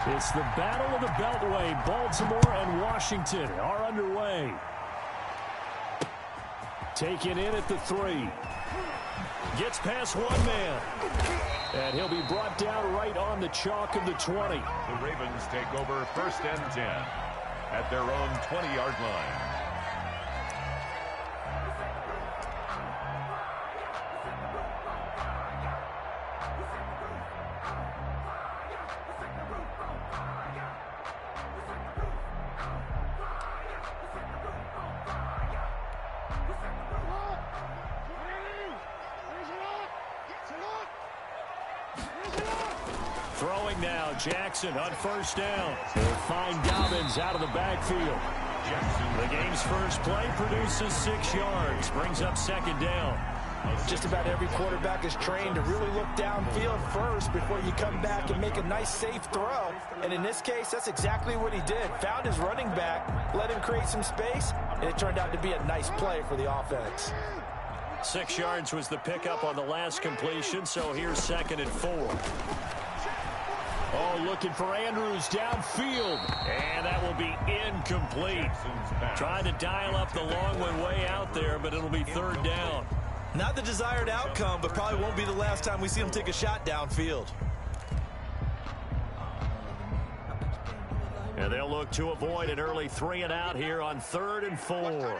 It's the Battle of the Beltway. Baltimore and Washington are underway. Taken in at the 3. Gets past one man. And he'll be brought down right on the chalk of the 20. The Ravens take over 1st and 10 at their own 20-yard line. Throwing now, Jackson on 1st down. He'll find Dobbins out of the backfield. The game's first play produces 6 yards, brings up 2nd down. Just about every quarterback is trained to really look downfield first before you come back and make a nice, safe throw. And in this case, that's exactly what he did. Found his running back, let him create some space, and it turned out to be a nice play for the offense. 6 yards was the pickup on the last completion, so here's 2nd and 4. Oh, looking for Andrews downfield. And that will be incomplete. Trying to dial up the long one way out there, but it'll be 3rd down. Not the desired outcome, but probably won't be the last time we see him take a shot downfield. And they'll look to avoid an early 3 and out here on 3rd and 4.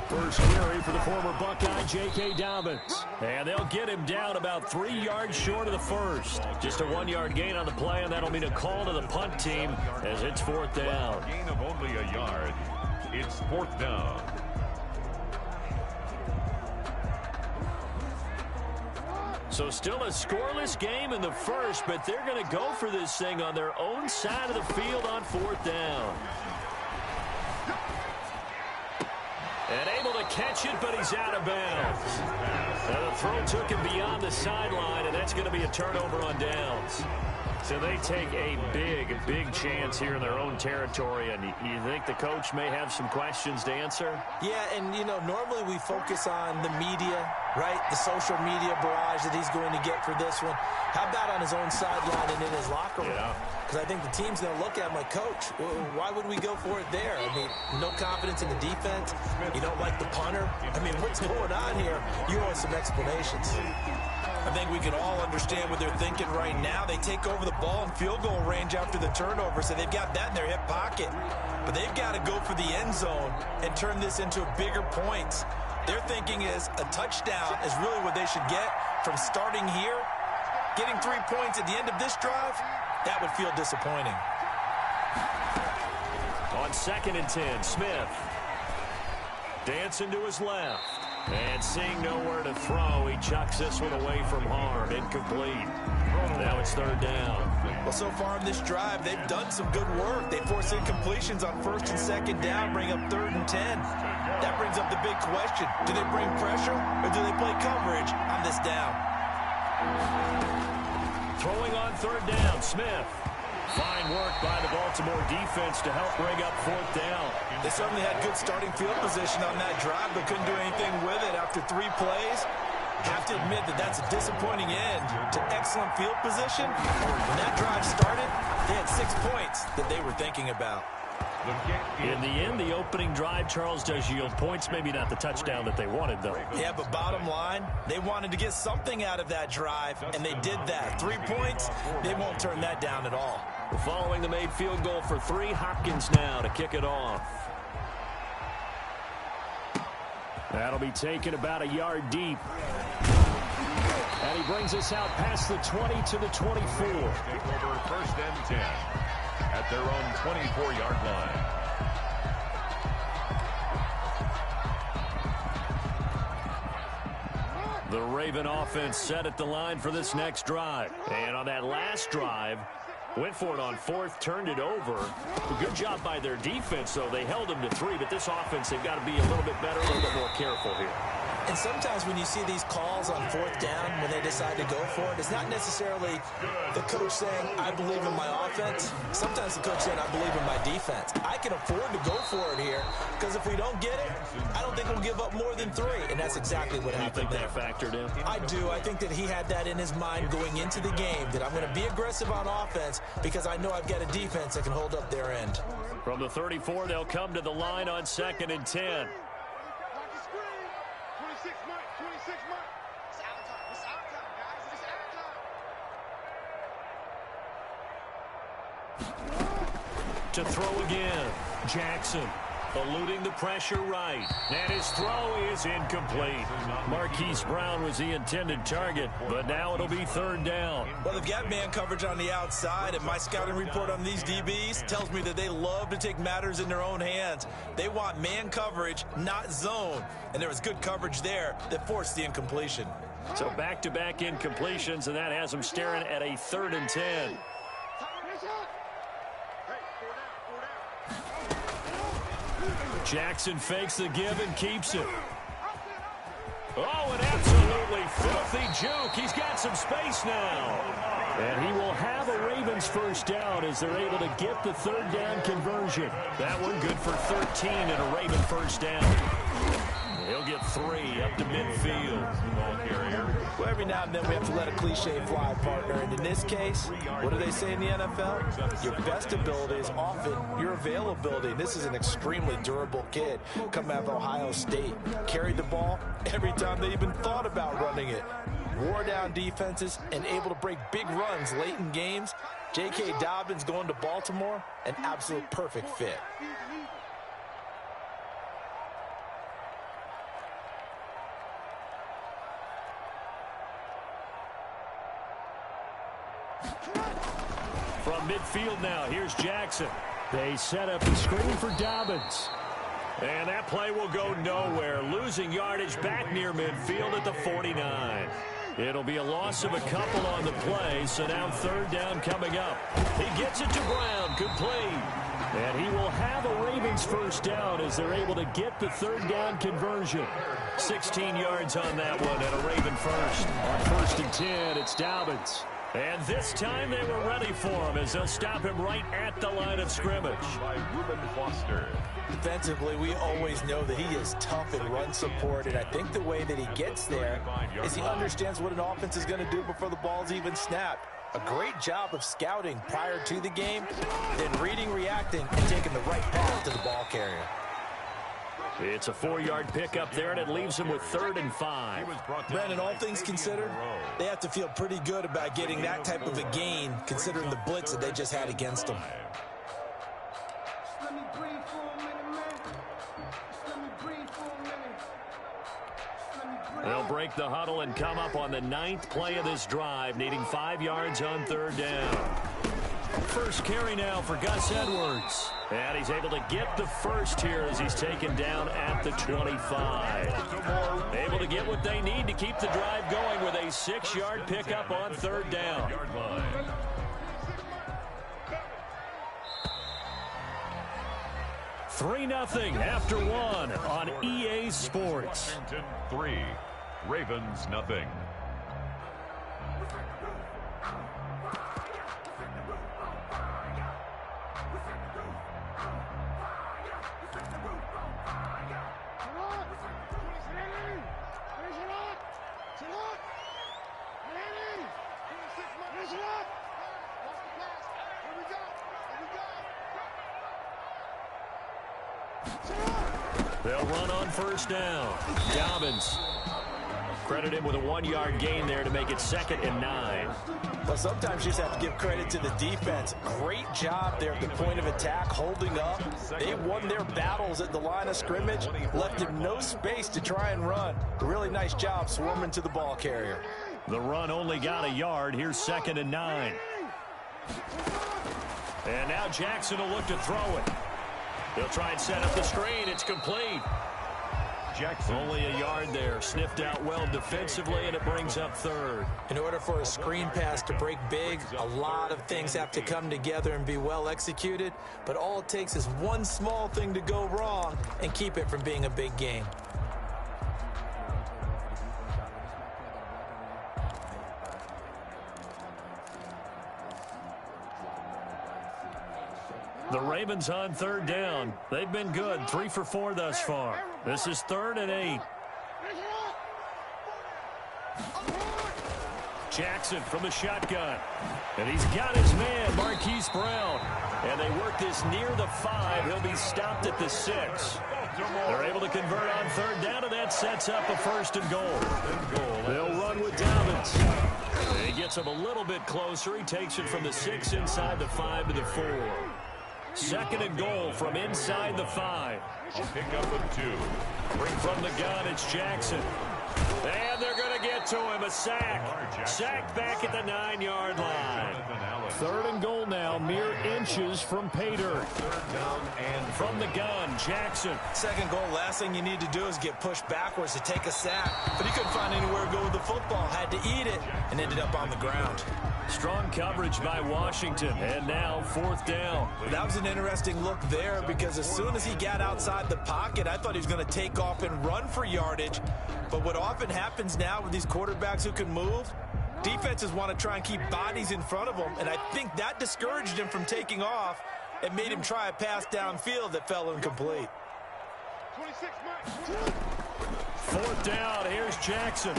First carry for the former Buckeye, J.K. Dobbins. And they'll get him down about 3 yards short of the first. Just a 1-yard gain on the play, and that'll mean a call to the punt team as it's 4th down. Gain of only a yard. It's 4th down. So still a scoreless game in the first, but they're going to go for this thing on their own side of the field on 4th down. And able to catch it, but he's out of bounds. Now the throw took him beyond the sideline, and that's going to be a turnover on downs. So they take a big chance here in their own territory, and you think the coach may have some questions to answer? Yeah, and, you know, normally we focus on the media, right? The social media barrage that he's going to get for this one. How about on his own sideline and in his locker room? Because I think the team's going to look at him like, Coach, why would we go for it there? I mean, no confidence in the defense. You don't like the punter. I mean, what's going on here? You want some explanations. I think we can all understand what they're thinking right now. They take over the ball in field goal range after the turnover, so they've got that in their hip pocket. But they've got to go for the end zone and turn this into bigger points. Their thinking is a touchdown is really what they should get from starting here. Getting 3 points at the end of this drive, that would feel disappointing. On 2nd and 10, Smith. Dancing to his left. And seeing nowhere to throw, he chucks this one away from harm. Incomplete. Now it's 3rd down. Well, so far in this drive, they've done some good work. They force incompletions on 1st and 2nd down, bring up 3rd and 10. That brings up the big question. Do they bring pressure, or do they play coverage on this down? Throwing on 3rd down, Smith. Fine work by the Baltimore defense to help bring up 4th down. They certainly had good starting field position on that drive, but couldn't do anything with it after 3 plays. Have to admit that that's a disappointing end to excellent field position. When that drive started, they had 6 points that they were thinking about. In the end, the opening drive, Charles, does yield points. Maybe not the touchdown that they wanted, though. Yeah, but bottom line, they wanted to get something out of that drive, and they did that. 3 points, they won't turn that down at all. Following the made field goal for 3, Hopkins now to kick it off. That'll be taken about a yard deep. And he brings us out past the 20 to the 24. Take over 1st and 10 at their own 24-yard line. The Raven offense set at the line for this next drive. And on that last drive, went for it on 4th, turned it over. A good job by their defense, though. They held them to 3, but this offense, they've got to be a little bit better, a little bit more careful here. And sometimes when you see these calls on fourth down, when they decide to go for it, it's not necessarily the coach saying, I believe in my offense. Sometimes the coach saying, I believe in my defense. I can afford to go for it here because if we don't get it, I don't think we'll give up more than 3. And that's exactly what happened there. You think that factored in? I do. I think that he had that in his mind going into the game, that I'm going to be aggressive on offense because I know I've got a defense that can hold up their end. From the 34, they'll come to the line on 2nd and 10. To throw again. Jackson eluding the pressure right. And his throw is incomplete. Marquise Brown was the intended target, but now it'll be 3rd down. Well, they've got man coverage on the outside, and my scouting report on these DBs tells me that they love to take matters in their own hands. They want man coverage, not zone. And there was good coverage there that forced the incompletion. So back-to-back incompletions, and that has them staring at a 3rd and 10. Jackson fakes the give and keeps it. Oh, an absolutely filthy juke. He's got some space now. And he will have a Ravens 1st down as they're able to get the 3rd down conversion. That one good for 13 and a Raven 1st down. He'll get 3 up to midfield. Well, every now and then we have to let a cliche fly, partner. And in this case, what do they say in the NFL? Your best ability is often your availability. This is an extremely durable kid coming out of Ohio State. Carried the ball every time they even thought about running it. Wore down defenses and able to break big runs late in games. J.K. Dobbins going to Baltimore, an absolute perfect fit. From midfield now, here's Jackson. They set up the screen for Dobbins. And that play will go nowhere. Losing yardage back near midfield at the 49. It'll be a loss of a couple on the play, so now 3rd down coming up. He gets it to Brown, complete. And he will have a Ravens 1st down as they're able to get the 3rd down conversion. 16 yards on that one and a Raven 1st. On 1st and 10, it's Dobbins. And this time they were ready for him as they'll stop him right at the line of scrimmage. By Reuben Foster. Defensively, we always know that he is tough in run support, and I think the way that he gets there is he understands what an offense is going to do before the ball's even snapped. A great job of scouting prior to the game, then reading, reacting, and taking the right path to the ball carrier. It's a 4-yard pickup there, and it leaves him with 3rd and 5. Brandon, all things considered, they have to feel pretty good about getting that type of a gain, considering the blitz that they just had against them. They'll break the huddle and come up on the 9th play of this drive, needing 5 yards on 3rd down. First carry now for Gus Edwards. And he's able to get the first here as he's taken down at the 25. Able to get what they need to keep the drive going with a 6-yard pickup on 3rd down. 3-0 after 1 on EA Sports. 3, Ravens nothing. They'll run on 1st down. Dobbins. Credit him with a 1-yard gain there to make it 2nd and 9. Well, sometimes you just have to give credit to the defense. Great job there at the point of attack, holding up. They won their battles at the line of scrimmage, left him no space to try and run. A really nice job swarming to the ball carrier. The run only got a yard. Here's 2nd and 9. And now Jackson will look to throw it. He'll try and set up the screen. It's complete. Jackson. Only a yard there. Sniffed out well defensively, and it brings up 3rd. In order for a screen pass to break big, a lot of things have to come together and be well executed. But all it takes is one small thing to go wrong and keep it from being a big game. The Ravens on third down. They've been good, 3 for 4 thus far. This is 3rd and 8. Jackson from the shotgun. And he's got his man, Marquise Brown. And they work this near the 5. He'll be stopped at the 6. They're able to convert on third down, and that sets up a 1st and goal. They'll run with Dobbins. He gets him a little bit closer. He takes it from the 6 inside the 5 to the 4. 2nd and goal from inside the 5. I'll pick up with 2. Bring from the gun, it's Jackson. And they're going to get to him, a sack. Sacked back at the 9-yard line. 3rd and goal now, mere inches from pay dirt. And from the gun, Jackson. 2nd goal, last thing you need to do is get pushed backwards to take a sack. But he couldn't find anywhere to go with the football, had to eat it, and ended up on the ground. Strong coverage by Washington, and now 4th down. That was an interesting look there because as soon as he got outside the pocket, I thought he was going to take off and run for yardage. But what often happens now with these quarterbacks who can move, defenses want to try and keep bodies in front of them, and I think that discouraged him from taking off and made him try a pass downfield that fell incomplete. 4th down, here's Jackson.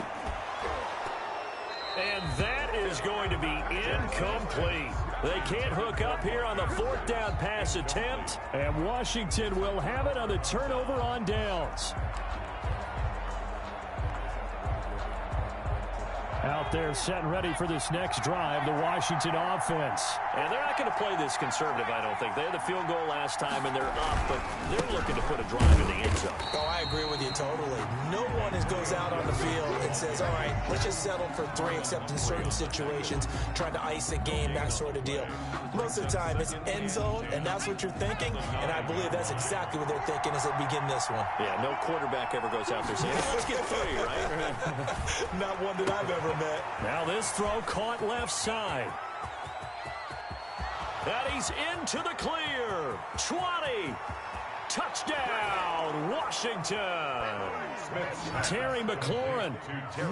And that is going to be incomplete. They can't hook up here on the 4th down pass attempt, and Washington will have it on the turnover on downs. Out there set and ready for this next drive, the Washington offense. And they're not going to play this conservative, I don't think. They had the field goal last time, and they're up, but they're looking to put a drive in the end zone. Oh, I agree with you totally. No one goes out on the field and says, all right, let's just settle for 3, except in certain situations, trying to ice a game, that sort of deal. Most of the time, it's end zone, and that's what you're thinking, and I believe that's exactly what they're thinking as they begin this one. Yeah, no quarterback ever goes out there saying, hey, let's get 3, right? Not one that I've ever met. Now this throw caught left side. And he's into the clear. 20. Touchdown, Washington. Terry McLaurin,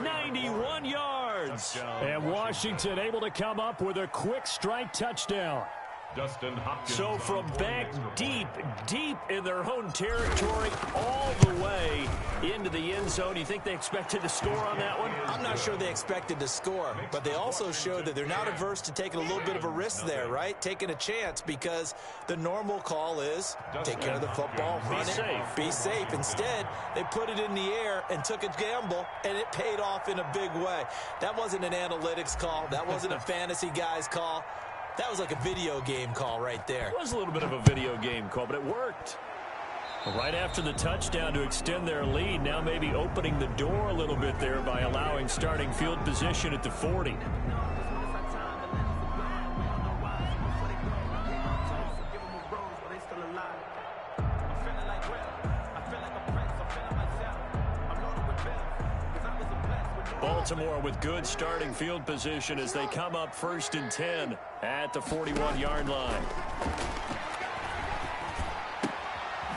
91 yards. And Washington able to come up with a quick strike touchdown. Dustin Hopkins. So from back deep in their own territory, all the way into the end zone. You think they expected to score on that one? I'm not sure they expected to score, but they also showed that they're not averse to taking a little bit of a risk there, right? Taking a chance, because the normal call is take care of the football, run it, be safe. Instead, they put it in the air and took a gamble, and it paid off in a big way. That wasn't an analytics call. That wasn't a fantasy guy's call. That was like a video game call right there. It was a little bit of a video game call, but it worked. Right after the touchdown to extend their lead, now maybe opening the door a little bit there by allowing starting field position at the 40. Baltimore with good starting field position as they come up 1st and 10 at the 41-yard line.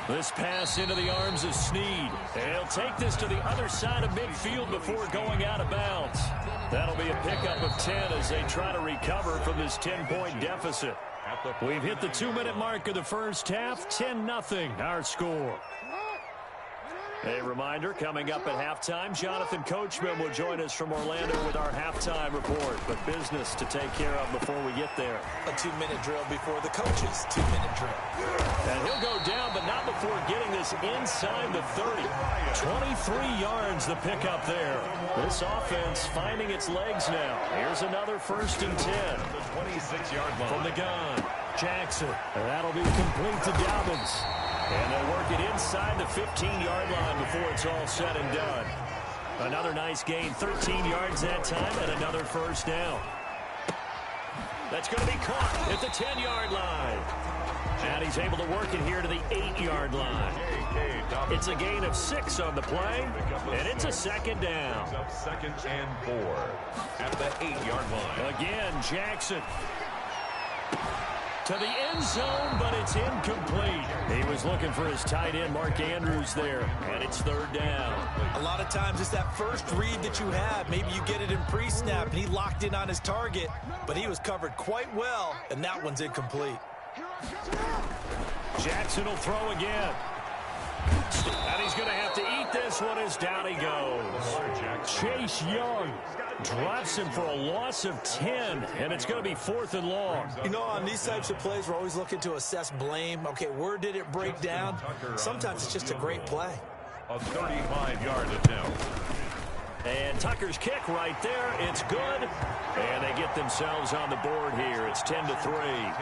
This pass into the arms of Snead. He'll take this to the other side of midfield before going out of bounds. That'll be a pickup of 10 as they try to recover from this 10-point deficit. We've hit the 2-minute mark of the first half. 10-0 our score. A reminder, coming up at halftime, Jonathan Coachman will join us from Orlando with our halftime report. But business to take care of before we get there. A 2-minute drill before the coaches' 2-minute drill. And he'll go down, but not before getting this inside the 30. 23 yards the pickup there. This offense finding its legs now. Here's another 1st and 10. 26-yard line. From the gun, Jackson. And that'll be complete to Dobbins. And they'll work it inside the 15-yard line before it's all said and done. Another nice gain, 13 yards that time, and another 1st down. That's going to be caught at the 10-yard line. And he's able to work it here to the 8-yard line. It's a gain of 6 on the play, and it's a 2nd down. 2nd and 4 at the 8-yard line. Again, Jackson. To the end zone, but it's incomplete. He was looking for his tight end, Mark Andrews, there, and it's 3rd down. A lot of times it's that first read that you have. Maybe you get it in pre-snap, and he locked in on his target, but he was covered quite well, and that one's incomplete. Jackson will throw again. And he's going to have to eat this one as down he goes. Chase Young drops him for a loss of 10, and it's going to be 4th and long. You know, on these types of plays, we're always looking to assess blame. Okay, where did it break down? Sometimes it's just a great play. A 35-yard attempt. And Tucker's kick right there. It's good. And they get themselves on the board here. It's 10-3.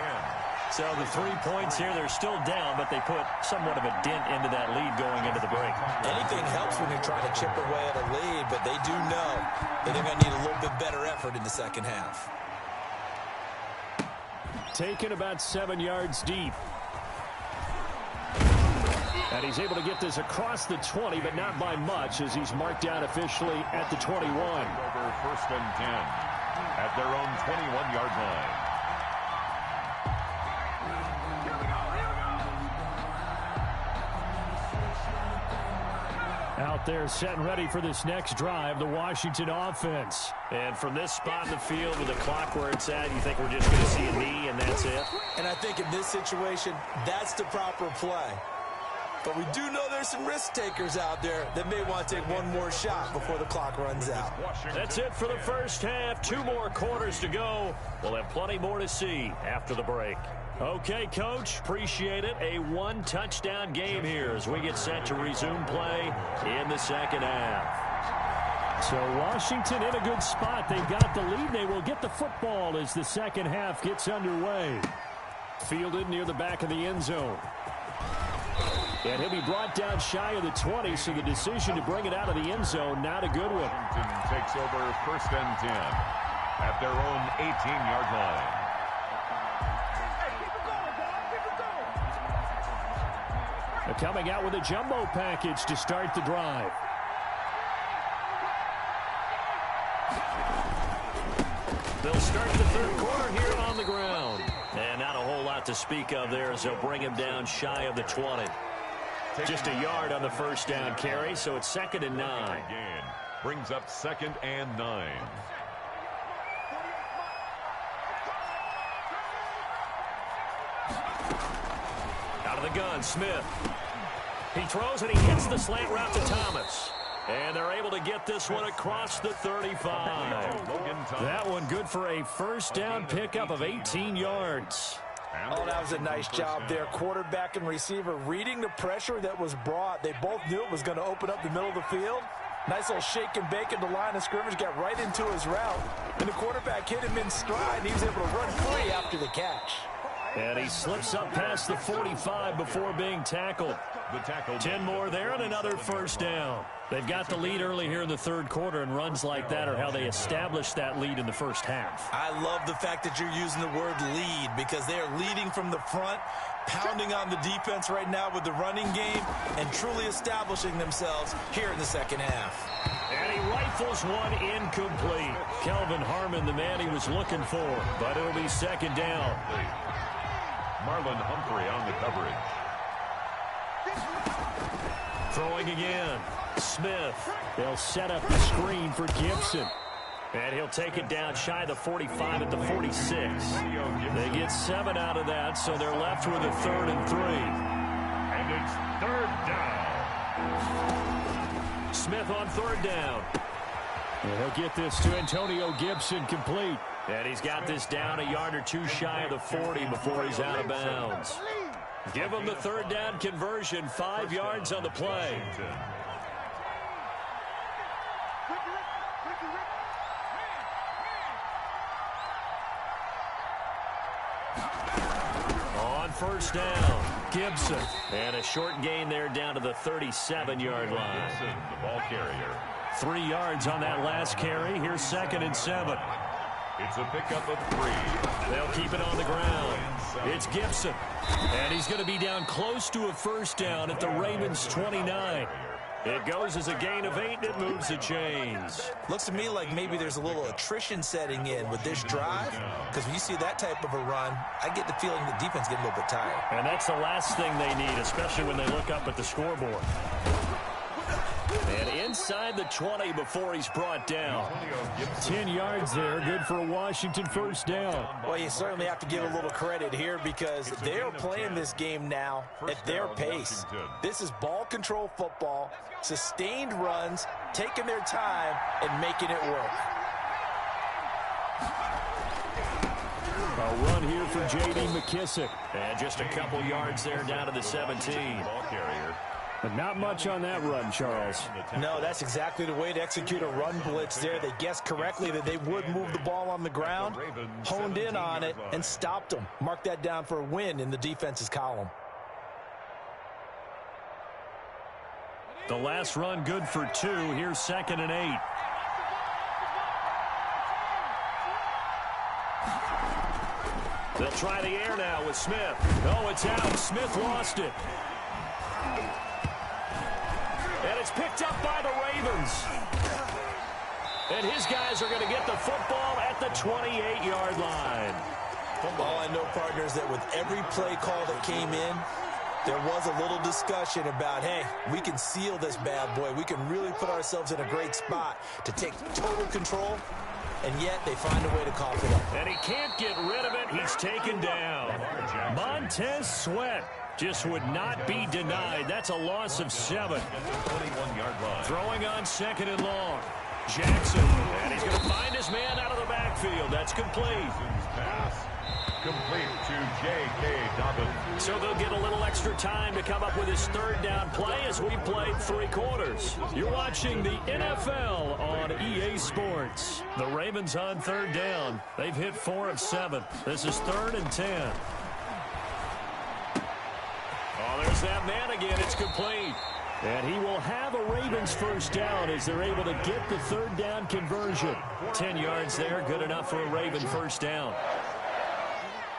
So the 3 points here, they're still down, but they put somewhat of a dent into that lead going into the break. Anything helps when you're trying to chip away at a lead, but they do know that they're going to need a little bit better effort in the second half. Taken about 7 yards deep. And he's able to get this across the 20, but not by much, as he's marked down officially at the 21. Over 1st and 10 at their own 21-yard line. Out there set and ready for this next drive, the Washington offense. And from this spot in the field with the clock where it's at, you think we're just going to see a knee and that's it? And I think in this situation, that's the proper play. But we do know there's some risk takers out there that may want to take one more shot before the clock runs out. That's it for the first half. 2 more quarters to go. We'll have plenty more to see after the break. Okay, Coach, appreciate it. A 1-touchdown game here as we get set to resume play in the second half. So Washington in a good spot. They've got the lead. They will get the football as the second half gets underway. Fielded near the back of the end zone. And he'll be brought down shy of the 20, so the decision to bring it out of the end zone, not a good one. Washington takes over 1st and 10 at their own 18-yard line. They're coming out with a jumbo package to start the drive. They'll start the third quarter here on the ground. And not a whole lot to speak of there as they'll bring him down shy of the 20. Just a yard on the first down carry, so it's 2nd and 9. Brings up 2nd and 9. Out of the gun, Smith. He throws and he hits the slant route to Thomas. And they're able to get this one across the 35. That one good for a first down pickup of 18 yards. Oh, that was a nice job there. Quarterback and receiver reading the pressure that was brought. They both knew it was going to open up the middle of the field. Nice little shake and bake at the line of scrimmage, got right into his route. And the quarterback hit him in stride, and he was able to run free after the catch. And he slips up past the 45 before being tackled. 10 more there and another first down. They've got the lead early here in the third quarter, and runs like that are how they establish that lead in the first half. I love the fact that you're using the word lead because they are leading from the front, pounding on the defense right now with the running game, and truly establishing themselves here in the second half. And he rifles one incomplete. Kelvin Harmon, the man he was looking for, but it'll be 2nd down. Marlon Humphrey on the coverage. Throwing again. Smith. They'll set up the screen for Gibson. And he'll take it down shy of the 45 at the 46. They get 7 out of that, so they're left with a 3rd and 3. And it's 3rd down. Smith on 3rd down. And he'll get this to Antonio Gibson complete. And he's got this down a yard or 2 shy of the 40 before he's out of bounds. Give him the 3rd down conversion, 5 yards on the play. On first down, Gibson. And a short gain there down to the 37-yard line. Gibson, the ball carrier. 3 yards on that last carry. Here's 2nd and 7. It's a pickup of 3. They'll keep it on the ground. It's Gibson. And he's going to be down close to a first down at the Ravens' 29. It goes as a gain of 8, and it moves the chains. Looks to me like maybe there's a little attrition setting in with this drive, because when you see that type of a run, I get the feeling the defense getting a little bit tired. And that's the last thing they need, especially when they look up at the scoreboard. And inside the 20 before he's brought down. 10 yards there, good for a Washington first down. Well, you certainly have to give a little credit here because they're playing this game now at their pace. This is ball control football, sustained runs, taking their time, and making it work. A run here for J.D. McKissick. And just a couple yards there down to the 17. Ball carrier. But not much on that run, Charles. No, that's exactly the way to execute a run blitz there. They guessed correctly that they would move the ball on the ground, honed in on it, and stopped them. Mark that down for a win in the defense's column. The last run good for 2. Here's 2nd and 8. They'll try the air now with Smith. Oh, it's out. Smith lost it. And it's picked up by the Ravens. And his guys are going to get the football at the 28-yard line. All I know, partners, that with every play call that came in, there was a little discussion about, hey, we can seal this bad boy. We can really put ourselves in a great spot to take total control, and yet they find a way to cough it up. And he can't get rid of it. He's taken down. Montez Sweat just would not be denied. That's a loss of 7. 21-yard line. Throwing on 2nd and long. Jackson, and he's going to find his man out of the backfield. That's complete. Pass. Complete to J.K. Dobbins. So they'll get a little extra time to come up with his 3rd down play as we played 3 quarters. You're watching the NFL on EA Sports. The Ravens on 3rd down. They've hit 4 of 7. This is 3rd and 10. Oh, there's that man again. It's complete. And he will have a Ravens first down as they're able to get the 3rd down conversion. 10 yards there, good enough for a Raven first down.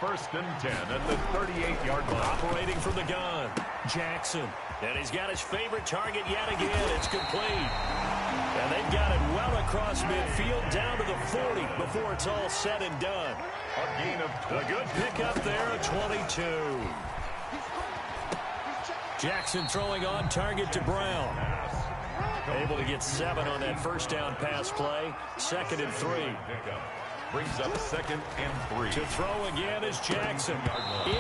1st and 10 at the 38-yard line. Operating from the gun, Jackson. And he's got his favorite target yet again. It's complete. And they've got it well across midfield down to the 40 before it's all said and done. A gain of a good pickup there at 22. Jackson throwing on target to Brown. Able to get 7 on that first down pass play. 2nd and 3. Brings up 2nd and 3. To throw again is Jackson.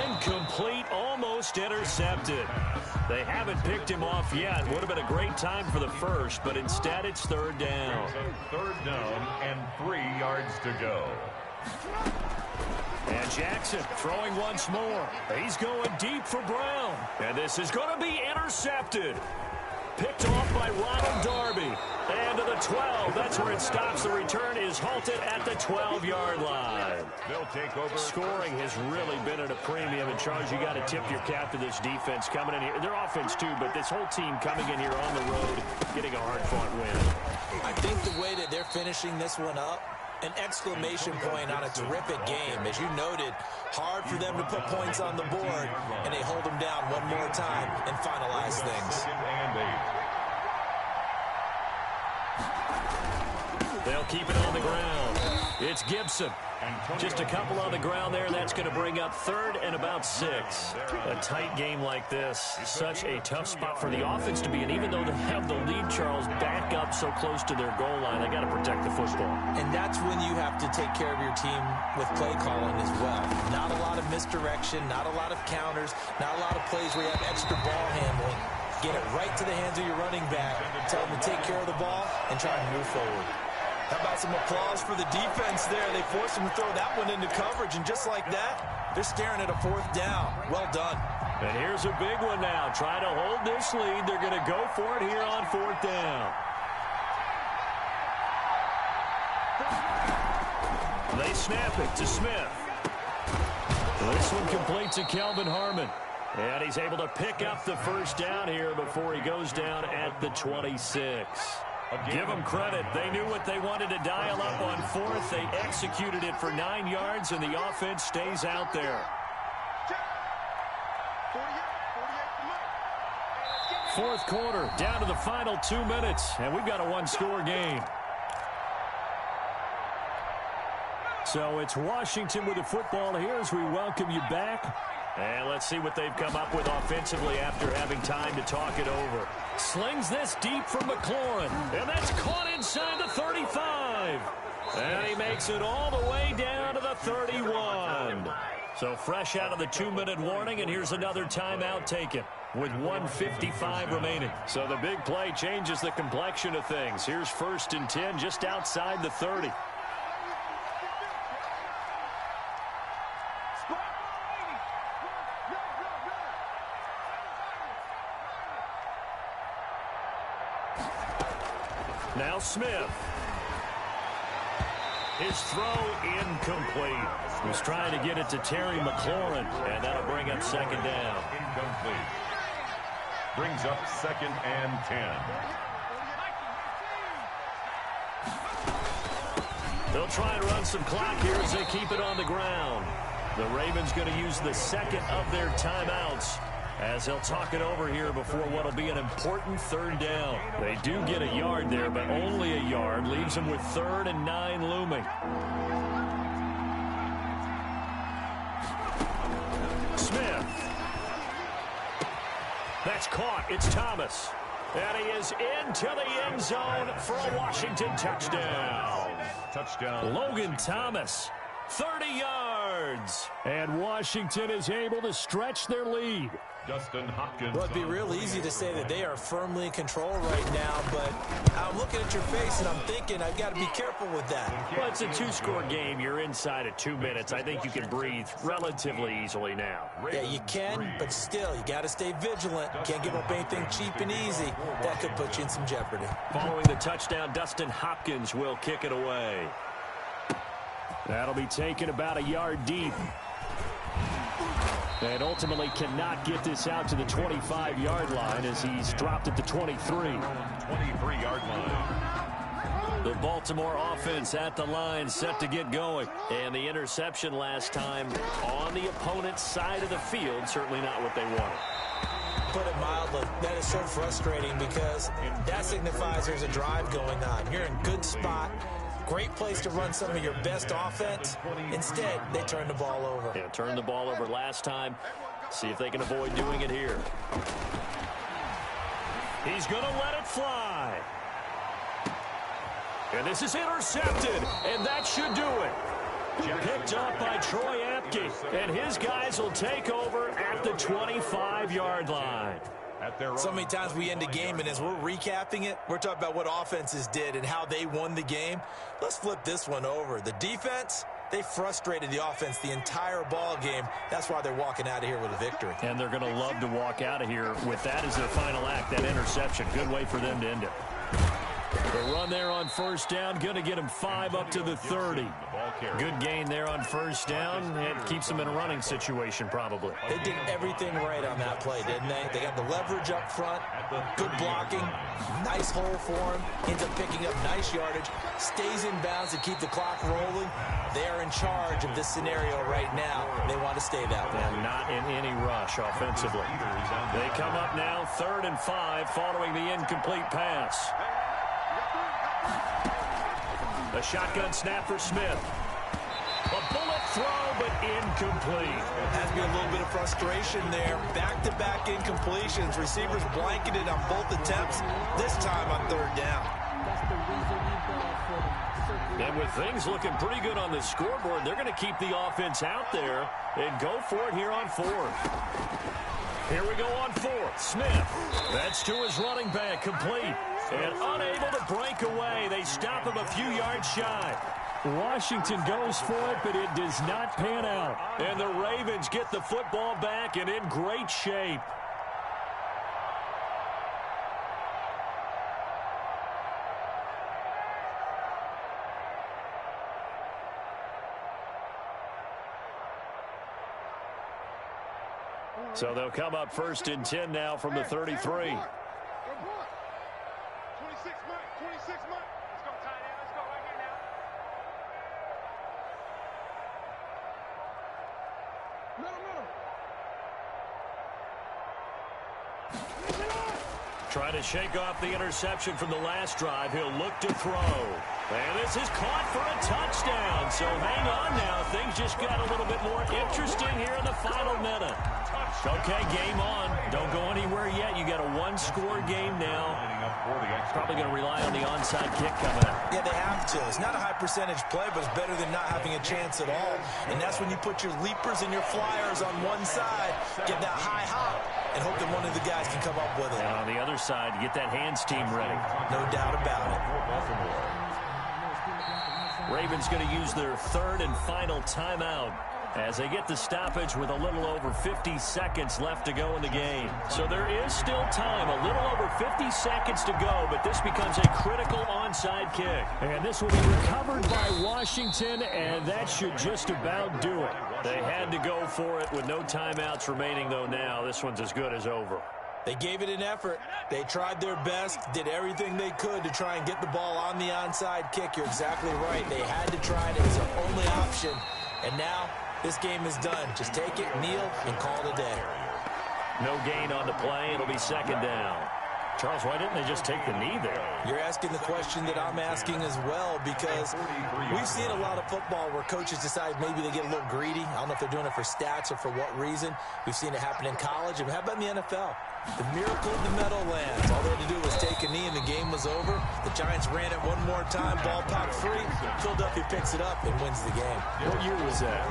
Incomplete, almost intercepted. They haven't picked him off yet. Would have been a great time for the first, but instead it's 3rd down. 3rd down and 3 yards to go. And Jackson throwing once more. He's going deep for Brown. And this is going to be intercepted. Picked off by Ronald Darby. And to the 12. That's where it stops. The return is halted at the 12-yard line. They'll take over. Scoring has really been at a premium. And, Charles, you got to tip your cap to this defense coming in here. Their offense, too, but this whole team coming in here on the road, getting a hard-fought win. I think the way that they're finishing this one up, an exclamation point on a terrific game. As you noted, hard for them to put points on the board, and they hold them down one more time and finalize things. They'll keep it on the ground. It's Gibson. Just a couple on the ground there. That's going to bring up 3rd and about 6. A tight game like this, such a tough spot for the offense to be in. Even though they have the lead, Charles, back up so close to their goal line, they got to protect the football. And that's when you have to take care of your team with play calling as well. Not a lot of misdirection, not a lot of counters, not a lot of plays where you have extra ball handling. Get it right to the hands of your running back. Tell them to take care of the ball and try to move forward. How about some applause for the defense there? They forced him to throw that one into coverage, and just like that, they're staring at a 4th down. Well done. And here's a big one now. Try to hold this lead. They're going to go for it here on 4th down. They snap it to Smith. This one complete to Kelvin Harmon. And he's able to pick up the first down here before he goes down at the 26. Give them credit. They knew what they wanted to dial up on 4th. They executed it for 9 yards, and the offense stays out there. 4th quarter, down to the final 2 minutes, and we've got a 1-score game. So it's Washington with the football here as we welcome you back. And let's see what they've come up with offensively after having time to talk it over. Slings this deep from McLaurin. And that's caught inside the 35. And he makes it all the way down to the 31. So fresh out of the 2-minute warning, and here's another timeout taken with 1:55 remaining. So the big play changes the complexion of things. Here's 1st and 10 just outside the 30. Now Smith. His throw incomplete. He was trying to get it to Terry McLaurin, and that'll bring up 2nd down. Incomplete. Brings up 2nd and 10. They'll try and run some clock here as they keep it on the ground. The Ravens going to use the 2nd of their timeouts as they'll talk it over here before what will be an important 3rd down. They do get a yard there, but only a yard. Leaves them with 3rd and 9 looming. Smith. That's caught. It's Thomas. And he is into the end zone for a Washington touchdown. Touchdown. Logan Thomas, 30 yards. And Washington is able to stretch their lead. Justin Hopkins. Well, it'd be real easy to say that they are firmly in control right now, but I'm looking at your face and I'm thinking I've got to be careful with that. Well, it's a 2-score game. You're inside of 2 minutes. I think you can breathe relatively easily now. Yeah, you can, but still, you got to stay vigilant. Can't give up anything cheap and easy. That could put you in some jeopardy. Following the touchdown, Dustin Hopkins will kick it away. That'll be taken about a yard deep. And ultimately cannot get this out to the 25-yard line as he's dropped at the 23. 23-yard line. The Baltimore offense at the line, set to get going. And the interception last time on the opponent's side of the field, certainly not what they wanted. Put it mildly, that is so frustrating because that signifies there's a drive going on. You're in good spot. Great place to run some of your best offense. Instead, they turn the ball over. Yeah, turned the ball over last time. See if they can avoid doing it here. He's going to let it fly. And this is intercepted, and that should do it. Picked up by Troy Apke, and his guys will take over at the 25-yard line. So many times we end a game, and as we're recapping it, we're talking about what offenses did and how they won the game. Let's flip this one over. The defense, they frustrated the offense the entire ball game. That's why they're walking out of here with a victory. And they're going to love to walk out of here with that as their final act, that interception. Good way for them to end it. The run there on 1st down, going to get him 5 up to the 30. Good gain there on 1st down. It keeps them in a running situation probably. They did everything right on that play, didn't they? They got the leverage up front, good blocking, nice hole for him, ends up picking up nice yardage, stays in bounds to keep the clock rolling. They are in charge of this scenario right now. They want to stay that way. And not in any rush offensively. They come up now 3rd and 5 following the incomplete pass. A shotgun snap for Smith. A bullet throw, but incomplete. Has to be a little bit of frustration there. Back-to-back incompletions. Receivers blanketed on both attempts, this time on 3rd down. And with things looking pretty good on the scoreboard, they're going to keep the offense out there and go for it here on 4th. Here we go on 4th. Smith. That's to his running back, complete. And unable to break away. They stop him a few yards shy. Washington goes for it, but it does not pan out. And the Ravens get the football back and in great shape. So they'll come up 1st and 10 now from the 33. Trying to shake off the interception from the last drive. He'll look to throw. And this is caught for a touchdown. So hang on now. Things just got a little bit more interesting scoring here in the final minute. Okay, game on. Don't go anywhere yet. You got a one-score game now. Probably going to rely on the onside kick coming up. Yeah, they have to. It's not a high percentage play, but it's better than not having a chance at all. And that's when you put your leapers and your flyers on one side, get that high hop, and hope that one of the guys can come up with it. And on the other side, get that hands team ready. No doubt about it. Ravens going to use their third and final timeout as they get the stoppage with a little over 50 seconds left to go in the game. So there is still time, a little over 50 seconds to go, but this becomes a critical onside kick. And this will be recovered by Washington, and that should just about do it. They had to go for it with no timeouts remaining, though now. This one's as good as over. They gave it an effort. They tried their best, did everything they could to try and get the ball on the onside kick. You're exactly right. They had to try it. It was their only option. And now this game is done. Just take it, kneel, and call it a day. No gain on the play. It'll be second down. Charles, why didn't they just take the knee there? You're asking the question that I'm asking as well, because we've seen a lot of football where coaches decide maybe they get a little greedy. I don't know if they're doing it for stats or for what reason. We've seen it happen in college. And how about in the NFL? The miracle of the Meadowlands. All they had to do was take a knee and the game was over. The Giants ran it one more time. Ball popped free. Philadelphia picks it up and wins the game. What year was that?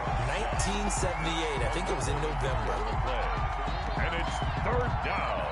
1978. I think it was in November. And it's third down.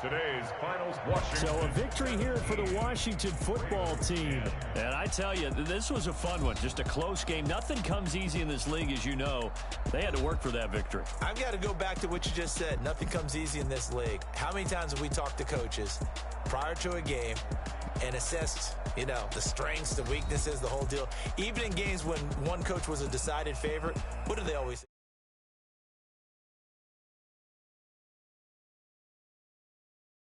Today's finals, Washington. So a victory here for the Washington football team. And I tell you, this was a fun one. Just a close game. Nothing comes easy in this league, as you know. They had to work for that victory. I've got to go back to what you just said. Nothing comes easy in this league. How many times have we talked to coaches prior to a game and assessed, the strengths, the weaknesses, the whole deal? Even in games when one coach was a decided favorite, what do they always say?